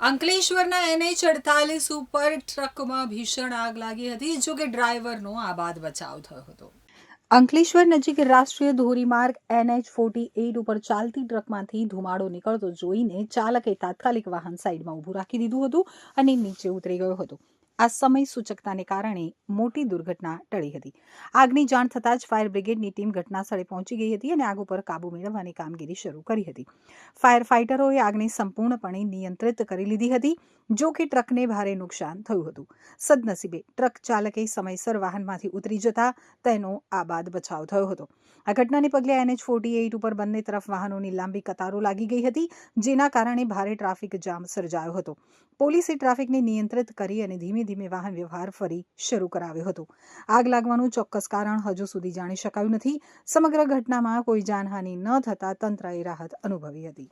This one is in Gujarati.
અંકલેશ્વરના NH48 ઉપર ટ્રકમાં ભીષણ આગ લાગી હતી, જો કે ડ્રાઈવરનો આબાદ બચાવ થયો હતો. અંકલેશ્વર નજીક રાષ્ટ્રીય ધોરીમાર્ગ NH48 ઉપર ચાલતી ટ્રકમાંથી ધુમાડો નીકળતો જોઈને ચાલકે તાત્કાલિક વાહન સાઈડમાં ઊભું રાખી દીધું હતું અને નીચે ઉતરી ગયો હતો. આ સમય સૂચકતાને કારણે મોટી દુર્ઘટના ટળી હતી. આગની જાણ થતાં જ ફાયર બ્રિગેડની ટીમ ઘટનાસ્થળે પહોંચી ગઈ હતી અને આગ ઉપર કાબૂ મેળવવાની કામગીરી શરૂ કરી હતી. ફાયર ફાઇટરોએ આગને સંપૂર્ણપણે નિયંત્રિત કરી લીધી હતી, જો કે ટ્રકને ભારે નુકસાન થયું હતું. સદનસીબે ટ્રક ચાલકે સમયસર વાહનમાંથી ઉતરી જતા તેનો આબાદ બચાવ થયો હતો. આ ઘટનાને પગલે NH48 ઉપર બંને તરફ વાહનોની લાંબી કતારો લાગી ગઈ હતી, જેના કારણે ભારે ટ્રાફિક જામ સર્જાયો હતો. પોલીસે ટ્રાફિકને નિયંત્રિત કરી અને ધીમે ધીમે વાહન વ્યવહાર ફરી શરૂ કરાવ્યો હતો. આગ લાગવાનું ચોક્કસ કારણ હજુ સુધી જાણી શકાયું નથી. સમગ્ર ઘટનામાં કોઈ જાનહાનિ ન થતાં તંત્રએ રાહત અનુભવી હતી.